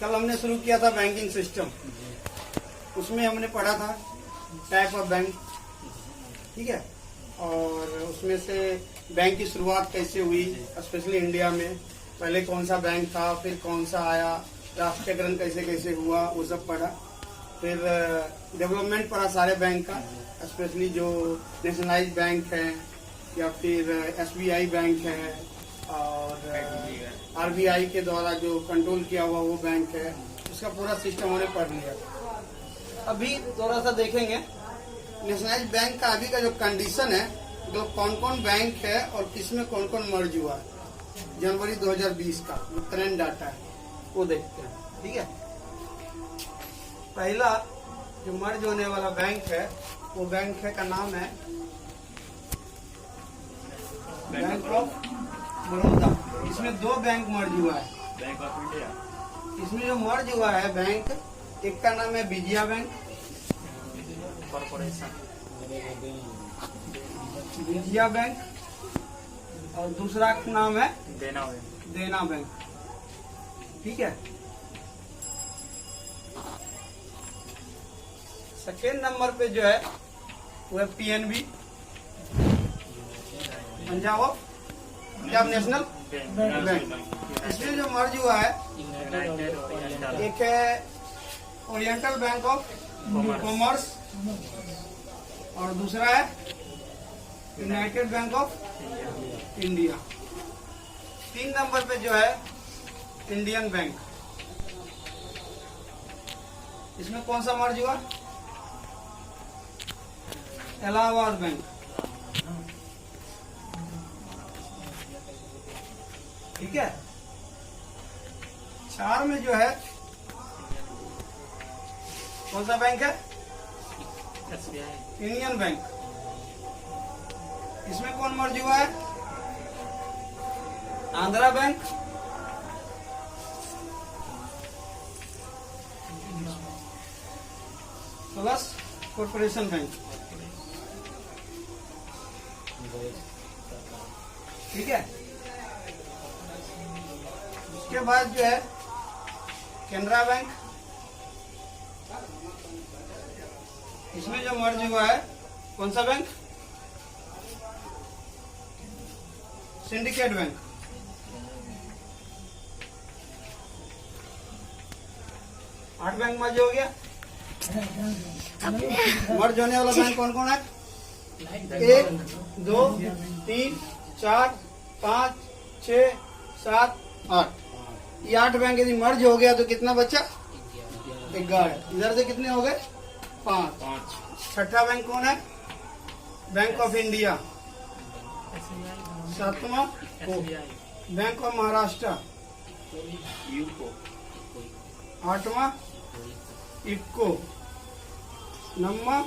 कल हमने शुरू किया था बैंकिंग सिस्टम, उसमें हमने पढ़ा था टाइप ऑफ बैंक, ठीक है। और उसमें से बैंक की शुरुआत कैसे हुई, स्पेशली इंडिया में पहले कौन सा बैंक था, फिर कौन सा आया, राष्ट्रीयकरण कैसे कैसे हुआ, वो सब पढ़ा। फिर डेवलपमेंट पढ़ा सारे बैंक का, स्पेशली जो नेशनलाइज बैंक है या फिर SBI बैंक है और RBI के द्वारा जो कंट्रोल किया हुआ वो बैंक है, उसका पूरा सिस्टम हमने पढ़ लिया। अभी थोड़ा सा देखेंगे नेशनलाइज बैंक का अभी का जो कंडीशन है, जो कौन कौन बैंक है और किसमें कौन कौन मर्ज हुआ है, जनवरी 2020 का जो करंट डाटा है वो देखते हैं, ठीक है। पहला जो मर्ज होने वाला बैंक है वो बैंक है का नाम है बैंक ऑफ बड़ौदा। इसमें दो बैंक मर्ज हुआ है, बैंक ऑफ इंडिया। इसमें जो मर्ज हुआ है बैंक, एक का नाम है Vijaya bank corporation, Vijaya bank, और दूसरा का नाम है देना बैंक। देना बैंक, ठीक है। सेकेंड नंबर पे जो है वो है PNB, पंजाब नेशनल बैंक। इसमें जो मर्ज हुआ है एक है ओरिएंटल बैंक ऑफ कॉमर्स और दूसरा है United bank of India. 3 number पे जो है इंडियन बैंक। इसमें कौन सा मर्ज हुआ, इलाहाबाद बैंक, ठीक है। 4 में जो है कौन सा बैंक है, SBI, यूनियन बैंक। इसमें कौन मर्ज हुआ है, Andhra bank, plus corporation bank, ठीक है। उसके बाद जो है केनरा बैंक। इसमें जो मर्ज हुआ है कौन सा बैंक, सिंडिकेट बैंक। आठ बैंक मर्ज हो गया। मर्ज होने वाला बैंक कौन कौन है, 1 2 3 4 5 6 7 8। ये 8 बैंक यदि मर्ज हो गया तो कितना बचा, 11। इधर से कितने हो गए, 5। छठा बैंक कौन है, बैंक ऑफ इंडिया। 7वां बैंक ऑफ महाराष्ट्र। 8वां इक्को। 9वां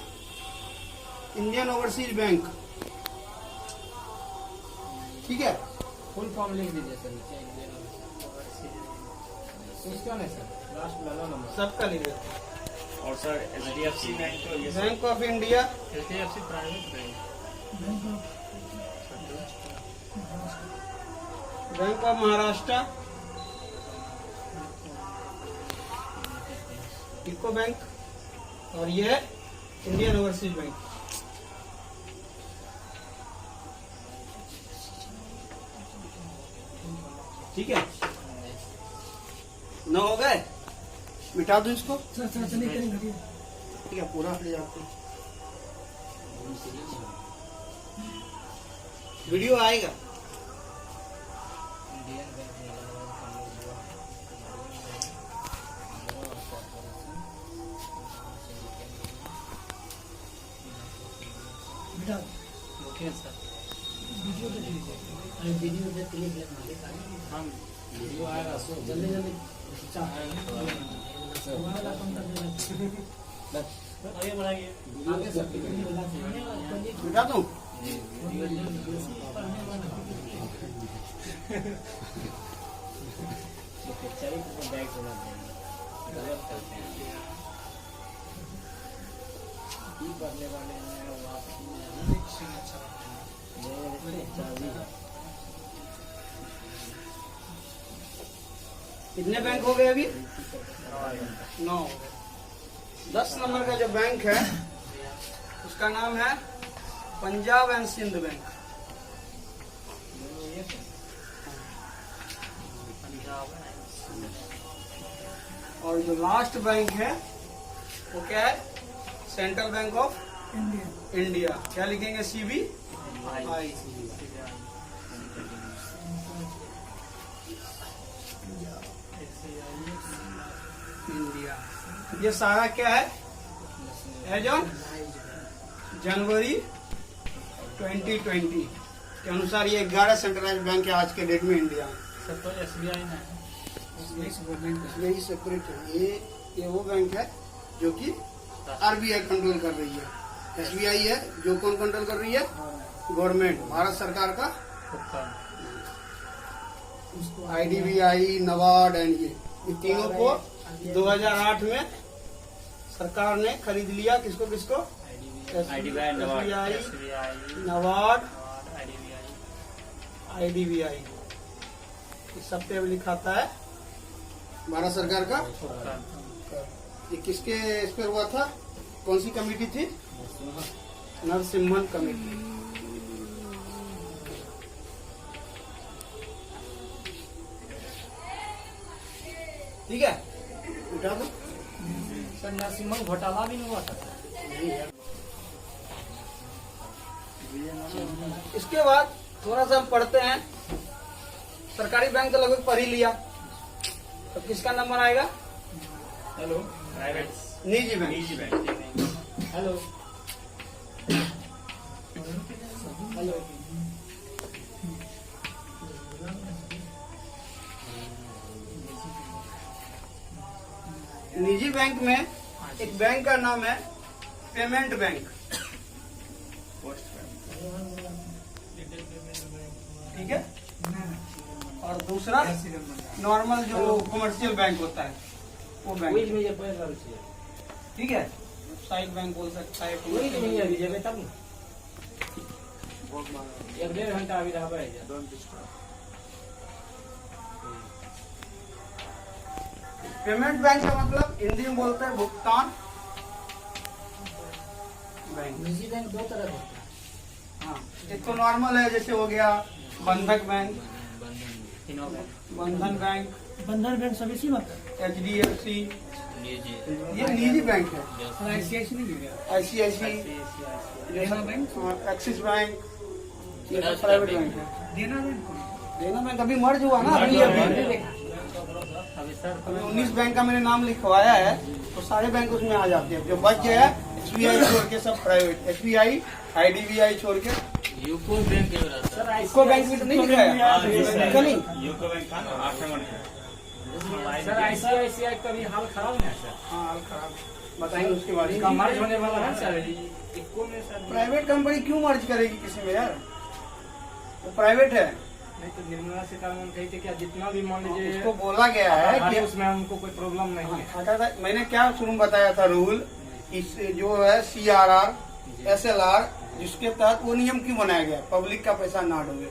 इंडियन ओवरसीज बैंक, ठीक है। फुल फॉर्म लिख दीजिए सर नीचे। उसका नहीं सर, लास्ट वाला नंबर सबका लिख देते। और सर HDFC बैंक तो ये Bank of India, HDFC private bank, Bank of Maharashtra, eco bank, और ये है इंडियन ओवरसीज बैंक। ठीक है, 9 हो गए, मिटा दो इसको। ठीक है, पूरा हट जाते वीडियो आएगा। ओके सर, वीडियो में क्लिक हम वीडियो आएगा सो जल्दी जल्दी आगे बढ़ाइए। मिटा दूं, बैग होना चाहिए, गलत करते हैं करने वाले हैं कितने बैंक हो गए अभी? 9। 10 नंबर का जो बैंक है उसका नाम है पंजाब एंड सिंध बैंक। और जो लास्ट बैंक है वो क्या है? Central bank of India. क्या लिखेंगे? CBI। इंडिया। ये सारा क्या है? एज ऑन जनवरी 2020 के अनुसार ये 11 सेंट्रलाइज बैंक है आज के डेट में इंडिया में। सर तो SBI ना है। यही सेपरेट है। ये वो बैंक है जो कि RBI कंट्रोल कर रही है। SBI है जो कौन कंट्रोल कर रही है? गवर्नमेंट, भारत सरकार का। IDBI, नबार्ड एंड ये तीनों को 2008 में सरकार ने खरीद लिया। किसको किसको? IDBI, SBI, SBI, NABARD, IDBI। IDBI। इस सब पे लिखा आता है भारत सरकार का। ये किसके इस पर हुआ था? कौन सी कमेटी थी? नरसिम्हन कमेटी। ठीक है, उठा दो। सर नरसिम्हन घोटाला भी नहीं हुआ था। इसके बाद थोड़ा सा हम पढ़ते हैं। सरकारी बैंक तो लगभग पढ़ ही लिया। तो किसका नंबर आएगा? हेलो, प्राइवेट निजी बैंक। निजी बैंक। हेलो हेलो निजी बैंक में एक बैंक का नाम है पेमेंट बैंक। Post bank. ठीक है। और दूसरा नॉर्मल जो कमर्शियल बैंक होता है वो बैंक। वही मुझे पैसा चाहिए। ठीक है, साइड बैंक बोल सकता है। वही तो नहीं अभी जब तब 1-1.5 घंटा अभी रहा है। पेमेंट बैंक का मतलब हिंदी में बोलते हैं भुगतान बैंक। निजी बैंक दो तरह का होता है। हाँ, एक तो नॉर्मल है जैसे हो गया बंधक बैंक, तीनों बैंक। बंधन बैंक, बंधन बैंक सभी सी मत HDFC। ये निजी बैंक है। ICICI नहीं है। ICICI, देना बैंक, एक्सिस बैंक, ये सब प्राइवेट बैंक है। देना बैंक देना बैंक अभी मर्ज हुआ ना। अभी अभी सर अभी 19 बैंक का मैंने नाम लिखवाया है तो सारे बैंक उसमें आ जाते हैं। जो बच गया है SBI छोड़ के सब प्राइवेट। SBI, IDBI छोड़ के यूको बैंक के रहा सर इसको बैंक में तो नहीं लिखा है। लिखा नहीं। यूको बैंक था ना 8 नंबर का। सर ICICI का भी हाल खराब है सर। हाँ, हाल खराब। बताएंगे उसके बारे इसका में। मर्ज होने वाला है सर। इको में सर प्राइवेट कंपनी क्यों मर्ज करेगी किसी में यार? वो प्राइवेट है। नहीं तो निर्मला सीतारमण कही थी क्या जितना भी मान लीजिए उसको बोला गया है कि उसमें हमको कोई प्रॉब्लम नहीं है। हटा था। मैंने क्या शुरू में बताया था रूल, इस जो है CRR, SLR, जिसके तहत वो नियम क्यों बनाया गया? पब्लिक का पैसा ना डूबे।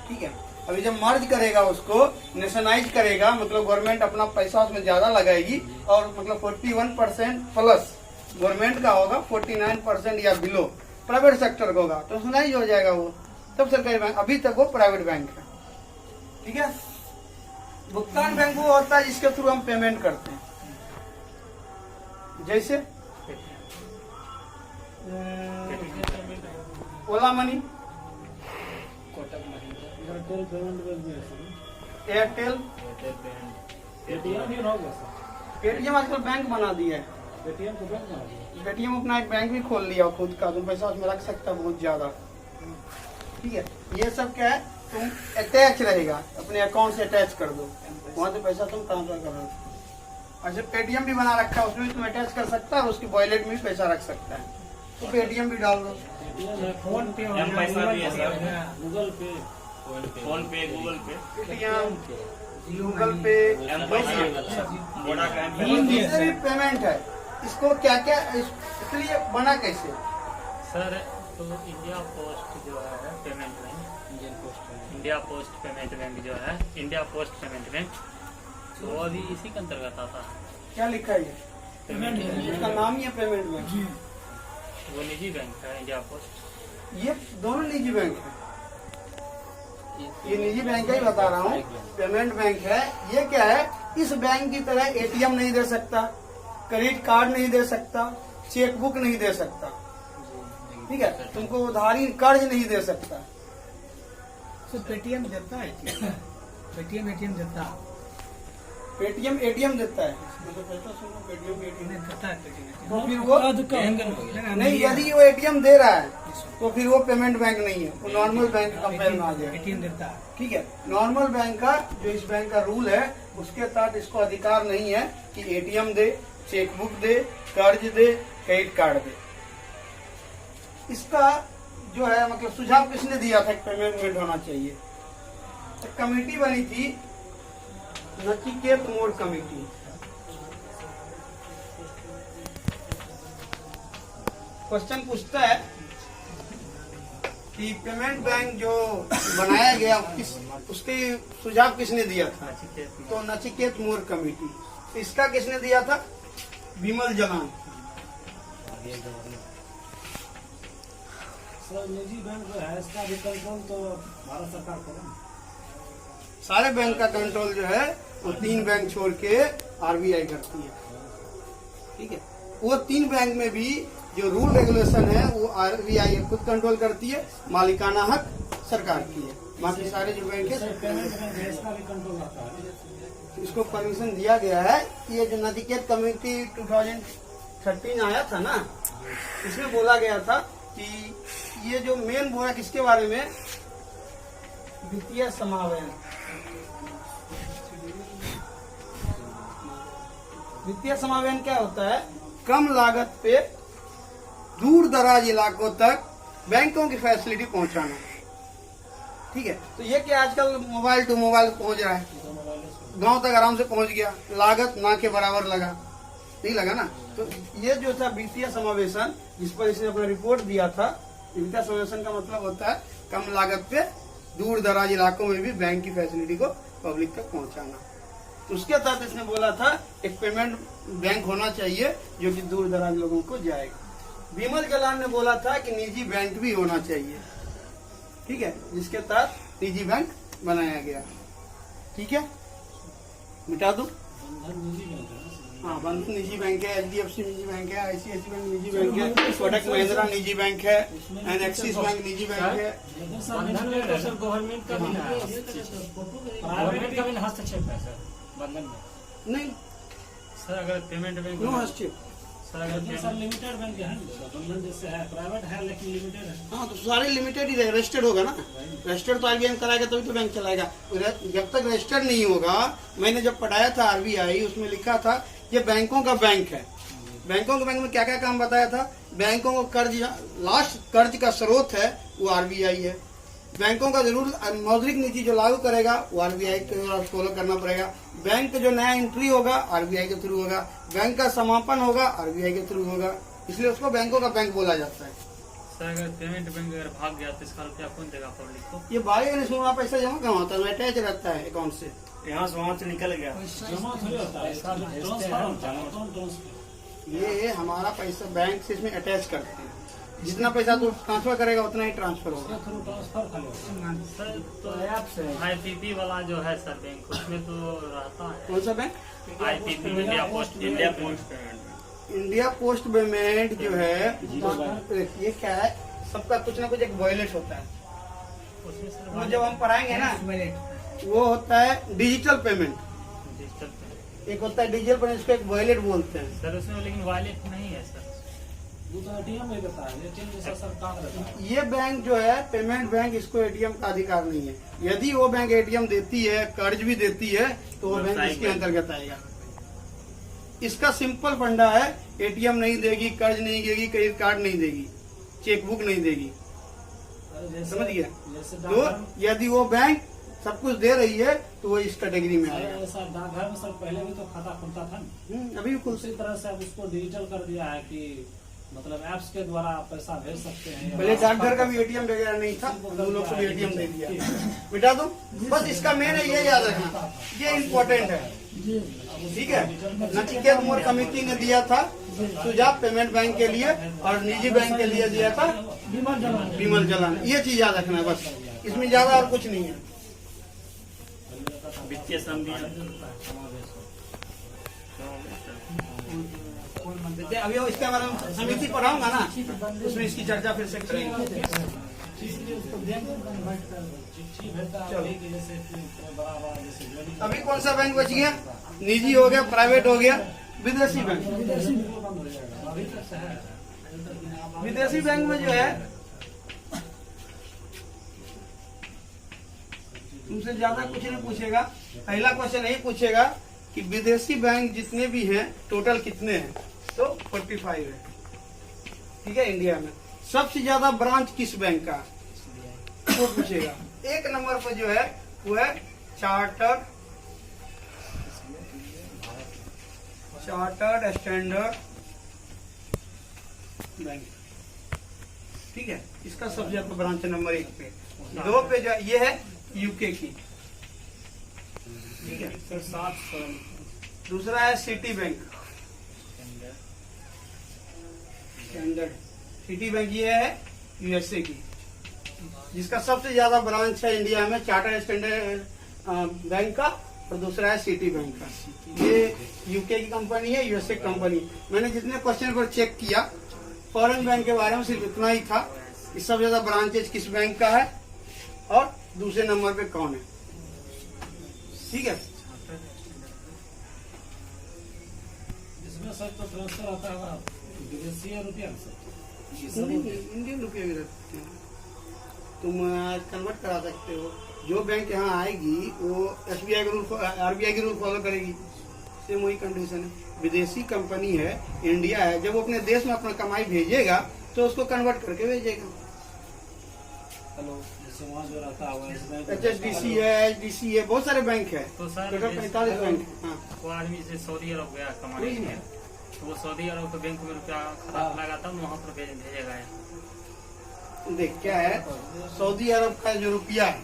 ठीक है। अभी जब मर्ज करेगा उसको, नेशनलाइज करेगा, मतलब गवर्नमेंट अपना पैसा उसमें ज्यादा लगाएगी और मतलब 41% प्लस गवर्नमेंट का होगा, 49% या बिलो प्राइवेट सेक्टर का होगा, तो नेशनलाइज हो जाएगा वो, तब सरकारी बैंक। अभी तक वो प्राइवेट बैंक है। ठीक है। भुगतान बैंक वो होता है जिसके थ्रू हम पेमेंट करते हैं। जैसे Ola money, Kotak Mahindra, Airtel payment bank भी है सर। एयरटेल, पेटीएम भी होगा सर। पेटीएम आजकल बैंक बना दिया है। पेटीएम को बैंक बना दिया। पेटीएम अपना एक बैंक भी खोल लिया खुद का, तुम पैसा उसमें रख सकता है बहुत ज्यादा। ठीक है। ये सब क्या है, तुम अटैच रहेगा, अपने अकाउंट से अटैच कर दो, वहां से पैसा तुम ट्रांसफर कर दो। अच्छा, पेटीएम भी बना रखा है, उसमें भी तुम अटैच कर सकता है और उसकी वॉलेट में भी पैसा रख सकता है, तो पेटीएम भी डाल दो। फोन पे एम पैसा भी है सर। गूगल पे, फोन पे, गूगल पे, पेटीएम, गूगल पे, एम पैसा, वोडा का एम जितने भी पेमेंट है, इसको क्या क्या इसलिए बना कैसे? सर तो इंडिया पोस्ट जो है payment bank, India post payment bank जो है, इंडिया पोस्ट पेमेंट बैंक, तो वो अभी इसी के अंतर्गत आता है। क्या लिखा है ये? पेमेंट इसका नाम ही है पेमेंट बैंक। वो निजी बैंक है इंडिया पोस्ट। ये दोनों निजी बैंक है, ये निजी बैंक का ही बता रहा हूँ। पेमेंट बैंक है। ये क्या है, इस बैंक की तरह एटीएम नहीं दे सकता, क्रेडिट कार्ड नहीं दे सकता, चेक बुक नहीं दे सकता, ठीक है, तुमको उधारी कर्ज नहीं दे सकता। तो पेटीएम देता है क्या? पेटीएम एटीएम देता है? पेटीएम एटीएम देता है, मतलब पैसा सुनो, पेटीएम एटीएम नहीं देता है पेटीएम। तो फिर वो नहीं, यदि वो एटीएम दे रहा है तो फिर वो पेमेंट बैंक नहीं है, वो नॉर्मल बैंक का कंपेयर में आ जाएगा। एटीएम देता है। ठीक है, नॉर्मल बैंक का जो इस बैंक का रूल है उसके तहत इसको अधिकार नहीं है कि एटीएम दे, चेकबुक दे, कर्ज दे, क्रेडिट कार्ड दे। इसका जो है मतलब सुझाव किसने दिया था, पेमेंट बैंक होना चाहिए? एक कमेटी बनी थी, नचिकेत मोड़ कमेटी। क्वेश्चन पूछता है कि पेमेंट बैंक जो बनाया गया उसके सुझाव किसने दिया था? तो नचिकेत मोड़ कमेटी। इसका किसने दिया था? विमल जलान। सर निजी बैंक जो है इसका भी कंट्रोल तो भारत सरकार करें। सारे बैंक का कंट्रोल जो है वो 3 बैंक छोड़ के आरबीआई करती है। ठीक है, वो 3 बैंक में भी जो रूल रेगुलेशन है वो आरबीआई खुद कंट्रोल करती है, मालिकाना हक सरकार की है। बाकी सारे जो बैंक है इसका भी कंट्रोल आता है। इसको परमिशन दिया गया है। ये जो नचिकेत कमेटी 2013 आया था ना, इसमें बोला गया था कि ये जो मेन बोला किसके बारे में, वित्तीय समावेशन। वित्तीय समावेशन क्या होता है? कम लागत पे दूर दराज इलाकों तक बैंकों की फैसिलिटी पहुंचाना। ठीक है, तो ये क्या आजकल मोबाइल टू मोबाइल पहुंच रहा है, गांव तक आराम से पहुंच गया, लागत ना के बराबर लगा, नहीं लगा ना। तो ये जो था वित्तीय समावेशन, जिस पर इसने अपना रिपोर्ट दिया था, वित्तीय समावेशन का मतलब होता है कम लागत पे दूर दराज इलाकों में भी बैंक की फैसिलिटी को पब्लिक तक पहुंचाना। तो उसके तहत इसने बोला था एक पेमेंट बैंक होना चाहिए जो कि दूर दराज लोगों को जाएगा। विमल जलान ने बोला था कि निजी बैंक भी होना चाहिए। ठीक है, जिसके तहत निजी बैंक बनाया गया। ठीक है, मिटा दो। हाँ, बंधन निजी बैंक है, एचडीएफसी निजी बैंक है, आईसीआईसी बैंक निजी बैंक है, कोटक महिंद्रा निजी बैंक है, एंड एक्सिस बैंक निजी बैंक है। बंधन में तो सर गवर्नमेंट का भी ना गवर्नमेंट का भी हस्तक्षेप है सर बंधन में। नहीं सर अगर पेमेंट बैंक नो हस्तक्षेप। सर अगर सर लिमिटेड बैंक है, बंधन जैसे है प्राइवेट है लेकिन लिमिटेड है। हाँ, तो सारे लिमिटेड ही रजिस्टर्ड होगा ना। रजिस्टर्ड तो आरबीआई कराएगा तभी तो बैंक चलाएगा। जब तक रजिस्टर्ड नहीं होगा, मैंने जब पढ़ाया था आरबीआई, उसमें लिखा था ये बैंकों का बैंक है। बैंकों के बैंक में क्या क्या काम बताया था? बैंकों को कर्ज, लास्ट कर्ज का स्रोत है वो आरबीआई है। बैंकों का जरूर मौद्रिक नीति जो लागू करेगा वो आरबीआई को फॉलो करना पड़ेगा। बैंक का जो नया एंट्री होगा आरबीआई के थ्रू होगा, बैंक का समापन होगा आरबीआई के थ्रू होगा, इसलिए उसको बैंकों का बैंक बोला जाता है। सर अगर पेमेंट बैंक अगर भाग गया तो इसका रुपया कौन देगा पब्लिक को? ये भाई इसमें वहाँ पैसा जमा कहाँ होता है? अटैच रहता है अकाउंट से, यहाँ से वहाँ से निकल गया। जमा थोड़ी होता है, इसका ट्रांसफर होता है, अकाउंट ट्रांसफर। ये हमारा पैसा बैंक से इसमें अटैच करते हैं। जितना पैसा तो ट्रांसफर करेगा उतना ही ट्रांसफर होगा। थ्रू ट्रांसफर खाली होता है। सर तो ऐप से आईपीपी वाला जो है सर बैंक, उसमें तो रहता है कौन सा bank? IPP India post payment. India post payment जो है ये क्या है, सबका कुछ ना कुछ एक वॉयलेट होता है। उसमें सर वो जब हम पढ़ाएंगे ना, वो होता है डिजिटल पेमेंट, डिजिटल पेमेंट। एक होता है डिजिटल पेमेंट, इसको एक वॉयलेट बोलते हैं। सर उसमें लेकिन वॉलेट नहीं है सर। वो तो एटीएम में देता है, एटीएम जैसा सर काम रहता है। ये बैंक जो है पेमेंट बैंक, इसको एटीएम का अधिकार नहीं है। यदि वो बैंक एटीएम देती है, कर्ज भी देती है, तो वो बैंक इसके अंतर्गत आएगा। इसका सिंपल फंडा है, एटीएम नहीं देगी, कर्ज नहीं देगी, क्रेडिट कार्ड नहीं देगी, चेकबुक नहीं देगी। समझ गया? तो यदि वो बैंक सब कुछ दे रही है तो वो इस कैटेगरी में आएगा। ऐसा डाकघर में सर पहले भी तो खाता खुलता था, अभी भी खुल उसी तरह से अब उसको डिजिटल कर दिया है कि मतलब ऐप्स के द्वारा पैसा भेज सकते हैं। पहले डाकघर का भी एटीएम वगैरह नहीं था, हम लोग को भी एटीएम दे दिया। मिटा दो बस। इसका मेन है ये याद रखना, ये इम्पोर्टेंट है। ठीक है। नचिकेत मोर कमेटी ने दिया था सुझाव पेमेंट बैंक के लिए और निजी बैंक के लिए दिया था विमल जलान। ये चीज याद रखना है बस, इसमें ज्यादा और कुछ नहीं है। वित्तीय संधि अभी इसके बारे में समिति पढ़ाऊंगा ना, उसमें इसकी चर्चा फिर से करेंगे। अभी कौन सा बैंक बच गया? निजी हो गया, प्राइवेट हो गया, विदेशी बैंक। विदेशी बैंक में जो है तुमसे ज्यादा कुछ नहीं पूछेगा। पहला क्वेश्चन यही पूछेगा कि विदेशी बैंक जितने भी हैं टोटल कितने हैं, तो 45 है। ठीक है। इंडिया में सबसे ज्यादा ब्रांच किस बैंक का, वो पूछेगा। एक नंबर पर जो है वो है चार्टर्ड स्टैंडर्ड बैंक। ठीक है। इसका सबसे ज्यादा ब्रांच नंबर 1 पे। 2 पे जो ये है यूके की। ठीक है। दूसरा है city bank standard. City bank ये है यूएसए की, जिसका सबसे ज्यादा ब्रांच है इंडिया में चार्टर्ड स्टैंडर्ड बैंक का, और दूसरा है सिटी बैंक का। ये यूके की कंपनी है, यूएसए कंपनी। मैंने जितने क्वेश्चन पर चेक किया फॉरेन बैंक के बारे में सिर्फ इतना ही था। इस सबसे ज्यादा ब्रांचेज किस बैंक का है और दूसरे नंबर पे कौन है। ठीक है। इसमें सर तो ट्रांसफर आता है विदेशी रुपया इंडियन रुपये भी रखते हैं, तुम कन्वर्ट करा सकते हो। जो बैंक यहाँ आएगी वो एसबीआई के रूल आरबीआई के रूल फॉलो करेगी। सेम वही कंडीशन है। विदेशी कंपनी है, इंडिया है, जब वो अपने देश में अपना कमाई भेजेगा तो उसको कन्वर्ट करके भेजेगा। हेलो, जैसे वहाँ जो रहता है HSBC है, HDC है, बहुत सारे बैंक है। तो सर टोटल 45 बैंक है। हाँ। वो आदमी से सऊदी अरब गया कमाने के लिए, तो वो सऊदी अरब के बैंक में रुपया खाता लगाता है, वहाँ पर भेजेगा। देख क्या है, सऊदी अरब का जो रुपया है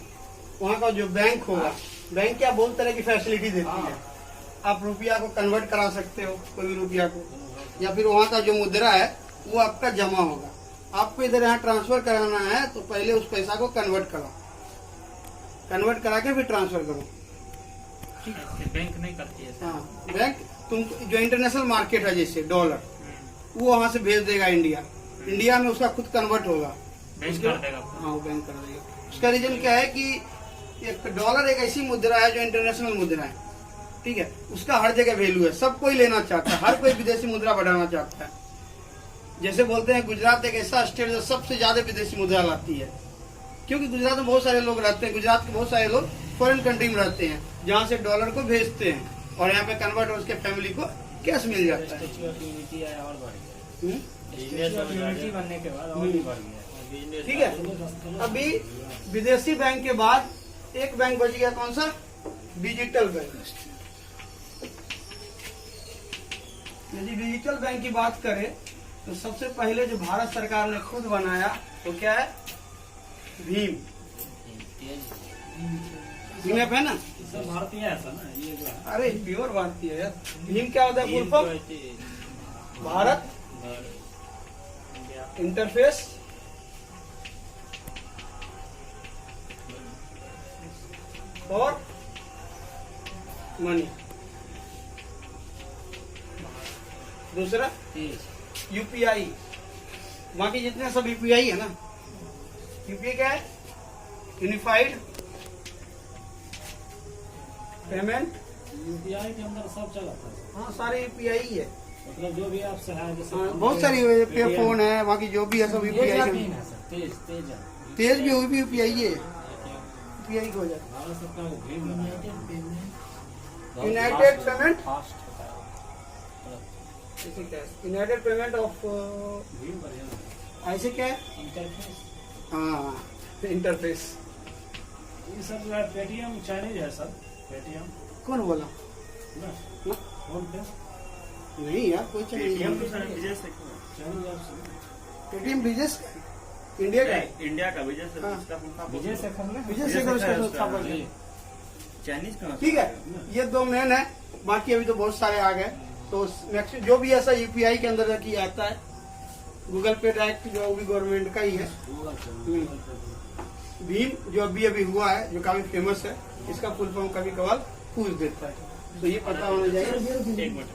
वहाँ का जो बैंक होगा, बैंक क्या बहुत तरह की फैसिलिटी देती है। आप रुपया को कन्वर्ट करा सकते हो, कोई भी रुपया को, या फिर वहाँ का जो मुद्रा है वो आपका जमा होगा। आपको इधर यहाँ ट्रांसफर कराना है तो पहले उस पैसा को कन्वर्ट कराओ, कन्वर्ट करा के फिर ट्रांसफर करो। बैंक नहीं करती है। हाँ, बैंक तुम जो इंटरनेशनल मार्केट है जैसे डॉलर, वो वहाँ से भेज देगा इंडिया, इंडिया में उसका खुद कन्वर्ट होगा। बैंक कर देगा। हाँ, वो बैंक कर देगा। उसका रीजन क्या है कि एक डॉलर एक ऐसी मुद्रा है जो इंटरनेशनल मुद्रा है। ठीक है। उसका हर जगह वैल्यू है, सब कोई लेना चाहता है, हर कोई विदेशी मुद्रा बढ़ाना चाहता है। जैसे बोलते हैं गुजरात एक ऐसा स्टेट जो सबसे ज्यादा विदेशी मुद्रा लाती है, क्योंकि गुजरात में बहुत सारे लोग रहते हैं। गुजरात के बहुत सारे लोग फॉरेन कंट्री में रहते हैं, जहाँ से डॉलर को भेजते हैं और यहाँ पे कन्वर्ट हो उसके फैमिली को कैश मिल जाता है। बनने के बाद और भी बढ़ गया। ठीक है। अभी विदेशी बैंक के बाद एक बैंक बच गया, कौन सा? Digital bank. यदि डिजिटल बैंक की बात करें तो सबसे पहले जो भारत सरकार ने खुद बनाया तो क्या है? भीम। भीम ऐप है ना, सब भारतीय है ऐसा ना, ये जो है अरे प्योर भारतीय है यार। भीम क्या होता है? फुल फॉर्म भारत इंटरफेस और मनी। दूसरा यूपीआई। बाकी जितने सब यूपीआई है ना, यूपीआई क्या है? Unified payment. यूपीआई के अंदर सब चला था। हाँ, सारे यूपीआई है। मतलब जो भी आपसे है, जैसे हाँ, बहुत सारी पे फोन है, बाकी जो भी है सब यूपीआई। तेज तेज है, तेज भी हुई भी यूपीआई है, यूपीआई हो जाए। भारत सरकार वो भीम यूनाइटेड पेमेंट, फास्ट होता है। यूनाइटेड पेमेंट ऑफ, भीम बढ़िया ऐसे क्या है? इंटरफेस। हाँ, इंटरफेस। ये सब जो है पेटीएम चाइनीज है सर। पेटीएम कौन बोला? ना, ना? फोन पे नहीं यार, कोई चाहिए। चाइनीज ऐप से। पेटीएम विजय इंडिया का है। इंडिया का विजय से हाँ। विजय से विजय शेखर उसका स्थापक है। चाइनीज का। ठीक है। ये दो मेन है, बाकी अभी तो बहुत सारे आ गए। तो मैक्सिमम जो भी ऐसा यूपीआई के अंदर की आता है, गूगल पे डायरेक्ट जो भी गवर्नमेंट का ही है। भीम जो अभी अभी हुआ है, जो काफी फेमस है, इसका फुल फॉर्म कभी कभार पूछ देता है, तो ये पता होना चाहिए। एक मिनट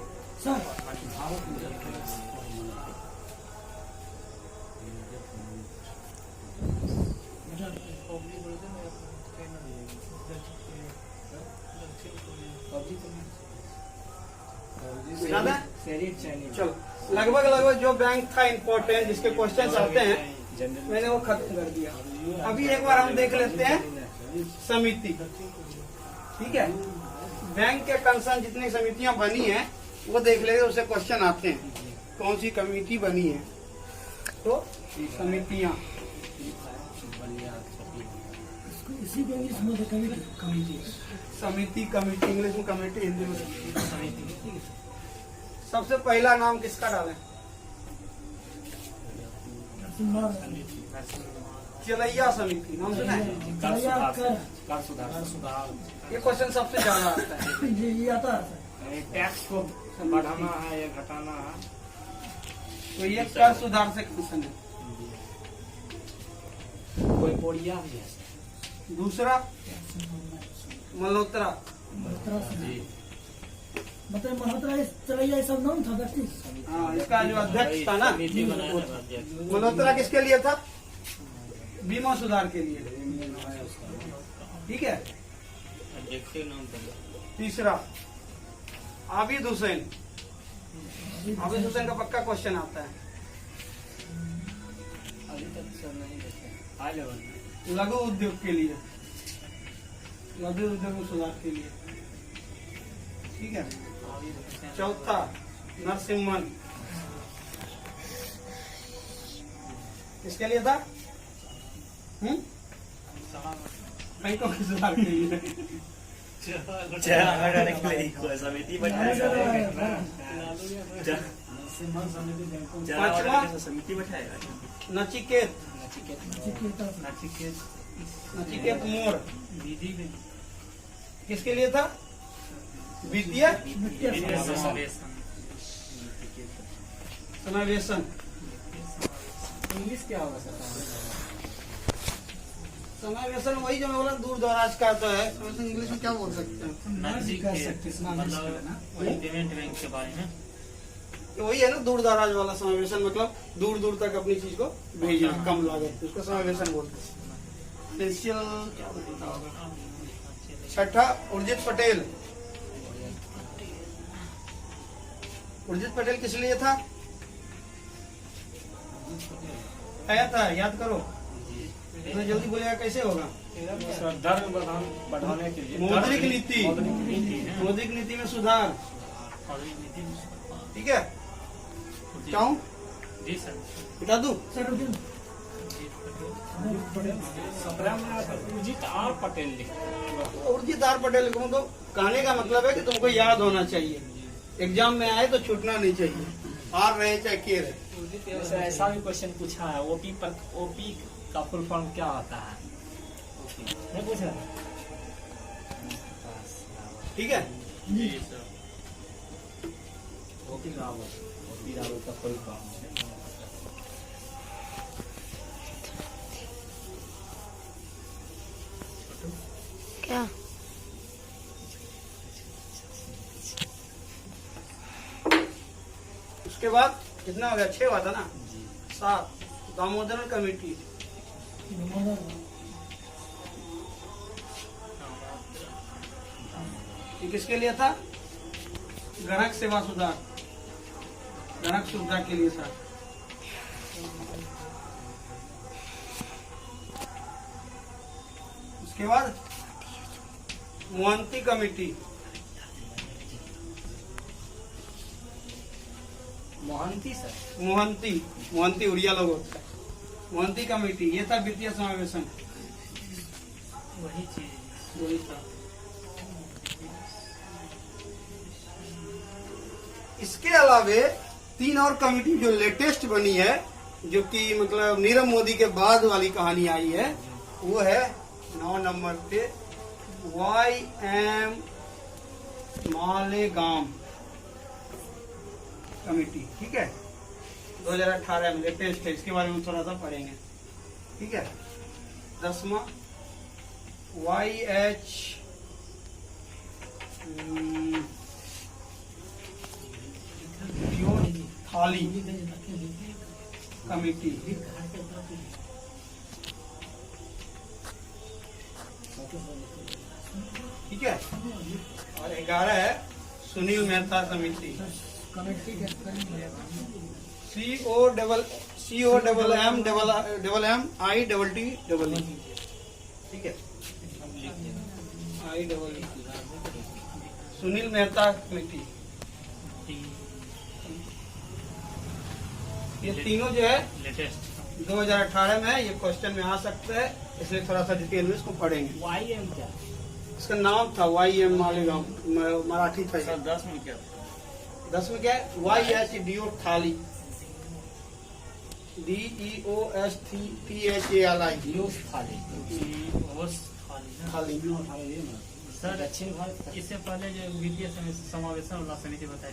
ज्यादा चलो चलो, लगभग जो बैंक था इम्पोर्टेंट, जिसके क्वेश्चन आते हैं, मैंने वो खत्म कर दिया। अभी एक बार हम देख लेते हैं समिति। ठीक है, बैंक के कंसर्न जितनी समितियां बनी हैं वो देख लेते, उससे क्वेश्चन आते हैं कौन सी कमेटी बनी है। तो समितियां, समिति, कमेटी, इंग्लिश में कमेटी, हिंदी में समिति। सबसे पहला नाम किसका डालें? चलैया समिति, नाम सुना है? कर सुधार ये क्वेश्चन सबसे ज्यादा आता है। टैक्स को बढ़ाना है या घटाना है, तो ये कर सुधार से क्वेश्चन है। कोई बोरिया भी है। दूसरा मल्होत्रा, मतलब मल्होत्रा चलैया सब नाम था व्यक्ति। हाँ, इसका जो अध्यक्ष था ना, समिति बनाया था अध्यक्ष। मल्होत्रा किसके लिए था? बीमा सुधार के लिए। ठीक है। अध्यक्ष नाम था। तीसरा आबिद हुसैन। आबिद हुसैन का पक्का क्वेश्चन आता है। अभी तक सर नहीं देखे, हाई लेवल लघु उद्योग के लिए, लघु उद्योग में सुधार के लिए। ठीक है। चौथा नरसिम्हन, किसके लिए था? बैंकों के सुधार के लिए। समिति समिति बैठाएगा। नचिकेत, नचिकेत मोर किसके लिए था? वित्तीय समावेशन। इंग्लिश क्या होगा सर? समावेशन वही जो मैं बोला, दूर दराज का तो है। इंग्लिश में क्या बोल सकते हैं? पेमेंट बैंक के बारे में तो वही है ना, दूर दराज वाला समावेशन, मतलब दूर दूर तक अपनी चीज को भेजना कम लागत, उसको समावेशन बोलते हैं। फाइनेंशियल क्या बोलता होगा? छठा उर्जित पटेल। उर्जित पटेल किस लिए था? आया था, याद करो। इतना जल्दी बोलेगा कैसे होगा? दर बढ़ाने के लिए मौद्रिक नीति, मौद्रिक नीति में सुधार। ठीक है, क्यों जी सर बता दूं? उर्जित आर पटेल लिखा। उर्जित आर पटेल को तो कहने का मतलब है कि तुमको याद होना चाहिए, एग्जाम में आए तो छूटना नहीं चाहिए, आर रहे चाहे के रहे। सर ऐसा भी क्वेश्चन पूछा है, ओपी पर ओपी का फुल फॉर्म क्या होता है? नहीं पूछा? ठीक है। जी सर। ओपी रावत का फुल फॉर्म क्या? उसके बाद कितना हो गया? 6 हुआ था ना। 7 दामोदरन कमेटी। ये किसके लिए था? ग्राहक सेवा सुधार, ग्राहक सुविधा के लिए था। उसके बाद मोहंती कमेटी। मोहंती सर, मोहंती, मोहंती उड़िया लोग होता है। मोहंती कमेटी, ये था वित्तीय समावेशन। वही चीज वही था। इसके अलावे 3 और कमेटी जो लेटेस्ट बनी है, जो कि मतलब नीरव मोदी के बाद वाली कहानी आई है, वो है 9 नंबर पे YMCA। मालेगांव कमेटी, ठीक है, 2018 में लेटेस्ट है, इसके बारे में थोड़ा सा पढ़ेंगे, ठीक है। 10वां YH थाली कमेटी, ठीक है। और 11 है सुनील मेहता समिति, COMMITTE, ठीक है, IEE, सुनील मेहता कमेटी। ये तीनों जो है लेटेस्ट 2018 में है, ये क्वेश्चन में आ सकता है, इसलिए थोड़ा सा डिटेल में इसको पढ़ेंगे। YM क्या इसका नाम था YM मालेगांव, मराठी था ये। 10 में क्या 10 में क्या है, YHDO थाली, DEOSTHALI यूस थाली थाली। सर दक्षिण भारत इससे पहले जो वित्तीय समावेशन वाला समिति बताई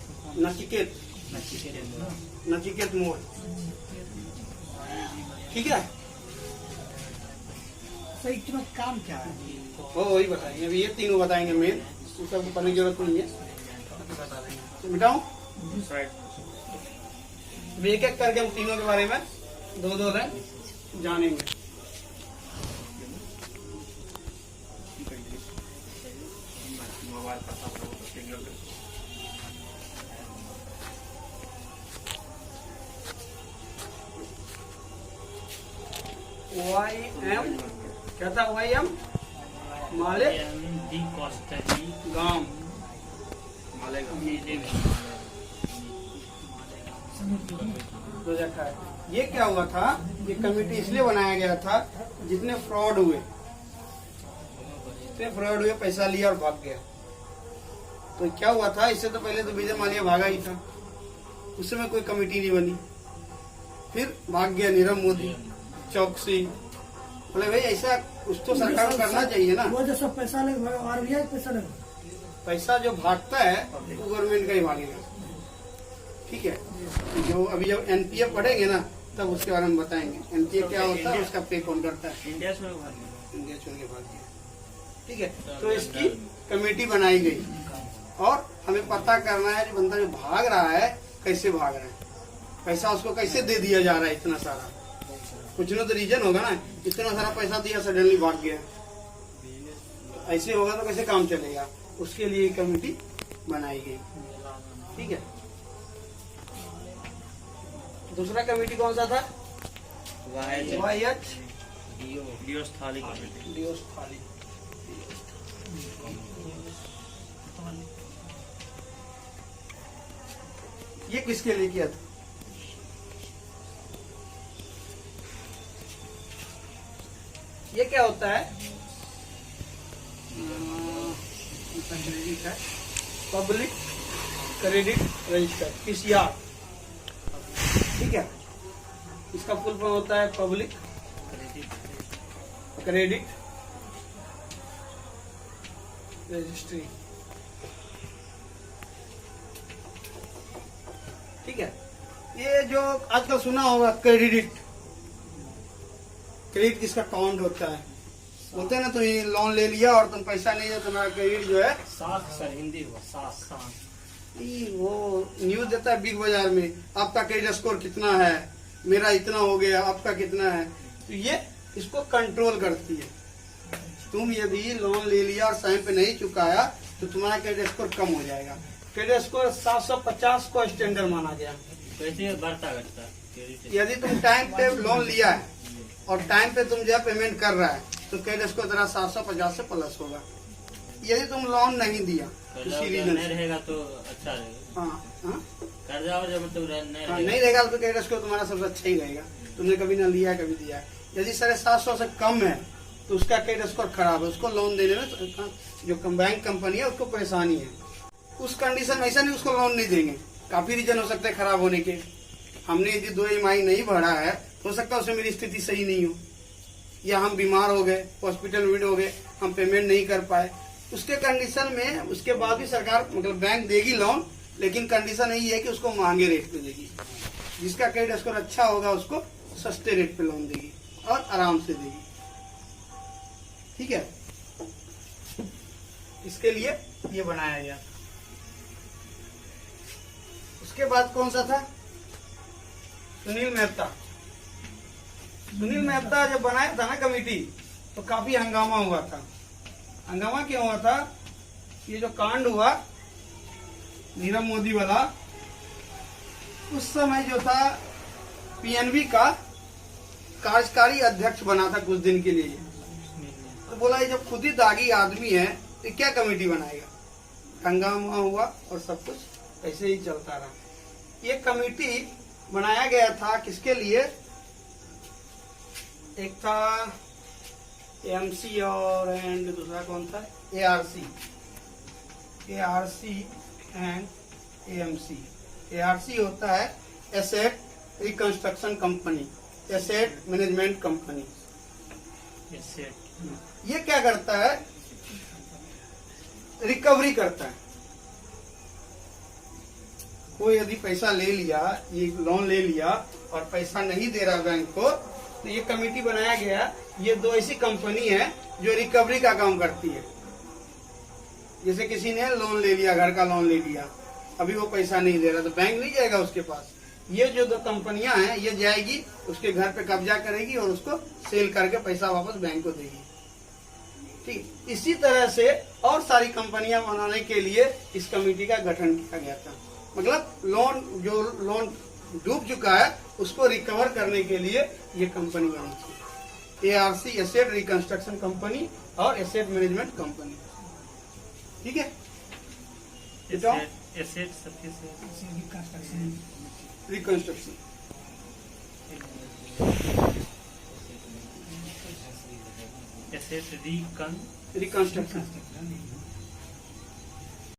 नचिकेत मोर, ठीक है। सही में काम क्या है? वो वही बताएंगे, अभी ये तीनों बताएंगे मेन, उस सबको पढ़ने की जरूरत नहीं है, तो मिटाऊं एक एक करके हम तीनों के बारे में 2-2 लाइन जानेंगे। YM क्या था, YM मालेगांव, ये क्या हुआ था, ये कमेटी इसलिए बनाया गया था जितने फ्रॉड हुए, पैसा लिया और भाग गया। तो क्या हुआ था, इससे तो पहले तो विजय माल्या भागा ही था, उस समय कोई कमेटी नहीं बनी, फिर भाग गया नीरव मोदी, चौकसी, बोले भाई ऐसा कुछ तो सरकार को करना चाहिए ना। वो जो सब पैसा लगे RBI पैसा लगे, पैसा जो भागता है वो गवर्नमेंट का ही भागेगा, ठीक है। जो अभी जब NPA पढ़ेंगे ना तब उसके बारे में बताएंगे, NPA क्या होता है, उसका पे कौन करता है। इंडिया छोड़ के भाग गया, ठीक है। तो इसकी कमेटी बनाई गई और हमें पता करना है कि बंदा जो भाग रहा है कैसे भाग रहा है, पैसा उसको कैसे दे दिया जा रहा है, इतना सारा कुछ ना तो रीजन होगा ना, इतना सारा पैसा दिया सडनली भाग गया, ऐसे होगा तो कैसे काम चलेगा, उसके लिए कमेटी बनाई गई, ठीक है। दूसरा कमेटी कौन सा था, डियोस थाली कमेटी। ये किसके लिए किया था, ये क्या होता है, पब्लिक क्रेडिट रजिस्टर, PCR, ठीक है। इसका फुल फॉर्म होता है पब्लिक क्रेडिट रजिस्ट्री, ठीक है। ये जो आजकल सुना होगा क्रेडिट किसका काउंट होता है, बोलते हैं ना, तुम लोन ले लिया और तुम पैसा नहीं है, तुम्हारा क्रेडिट जो है साख, सर हिंदी हुआ साख। वो न्यूज देता है बिग बाजार में, आपका क्रेडिट स्कोर कितना है, मेरा इतना हो गया, आपका कितना है, तो ये इसको कंट्रोल करती है। तुम यदि लोन ले लिया और टाइम पे नहीं चुकाया तो तुम्हारा क्रेडिट स्कोर कम हो जाएगा। क्रेडिट स्कोर 750 को स्टैंडर्ड माना गया। कैसे बढ़ता घटता, यदि तुम टाइम पे लोन लिया है और टाइम पे तुम जो पेमेंट कर रहा है तो क्रेडिट स्कोर तेरा 750 से प्लस होगा। यदि तुम लोन नहीं दिया किसी रीजन से, रहेगा तो अच्छा रहेगा। हाँ कर्जा और जब तो नहीं रहेगा तो क्रेडिट स्कोर तुम्हारा सबसे अच्छा ही रहेगा, तुमने कभी ना लिया कभी दिया है। यदि 750 से कम है तो उसका क्रेडिट स्कोर खराब है, उसको लोन देने में जो बैंक कंपनी है उसको परेशानी है। उस कंडीशन में ऐसा नहीं उसको लोन नहीं देंगे, काफी रीजन हो सकते हैं खराब होने के। हमने यदि 2 EMI नहीं भरा है, हो सकता है उसमें मेरी स्थिति सही नहीं हो, या हम बीमार हो गए, हॉस्पिटल एडमिट हो गए, हम पेमेंट नहीं कर पाए, उसके कंडीशन में उसके बाद भी सरकार मतलब बैंक देगी लोन, लेकिन कंडीशन यही है कि उसको महंगे रेट पे देगी। जिसका क्रेडिट स्कोर अच्छा होगा उसको सस्ते रेट पे लोन देगी और आराम से देगी। ठीक है, इसके लिए ये बनाया गया। उसके बाद कौन सा था? सुनील मेहता। सुनील मेहता जब बनाया था ना कमेटी, तो काफी हंगामा हुआ था। हंगामा क्यों हुआ था? ये जो कांड हुआ नीरव मोदी वाला, उस समय जो था पीएनबी का कार्यकारी अध्यक्ष बना था कुछ दिन के लिए। तो बोला ये जब खुद ही दागी आदमी है तो क्या कमेटी बनाएगा। हंगामा हुआ और सब कुछ ऐसे ही चलता रहा। ये कमेटी बनाया गया था किसके लिए? एक था एएमसी और एंड दूसरा कौन था? ARC and AMC. एआरसी होता है asset reconstruction company, asset management company. ये क्या करता है? रिकवरी करता है। कोई यदि पैसा ले लिया, ये लोन ले लिया और पैसा नहीं दे रहा बैंक को, तो ये कमेटी बनाया गया। ये दो ऐसी कंपनी है जो रिकवरी का काम करती है। जैसे किसी ने लोन ले लिया, घर का लोन ले लिया, अभी वो पैसा नहीं दे रहा, तो बैंक नहीं जाएगा उसके पास। ये जो दो कंपनियां हैं ये जाएगी, उसके घर पे कब्जा करेगी और उसको सेल करके पैसा वापस बैंक को देगी। ठीक, इसी तरह से और सारी कंपनियां बनाने के लिए इस कमेटी का गठन किया गया था। मतलब जो लोन डूब चुका है उसको रिकवर करने के लिए ये कंपनी बनी थी। एआरसी एसेट रिकंस्ट्रक्शन कंपनी और एसेट मैनेजमेंट कंपनी। ठीक है, एसेट रिकंस्ट्रक्शन। Asset reconstruction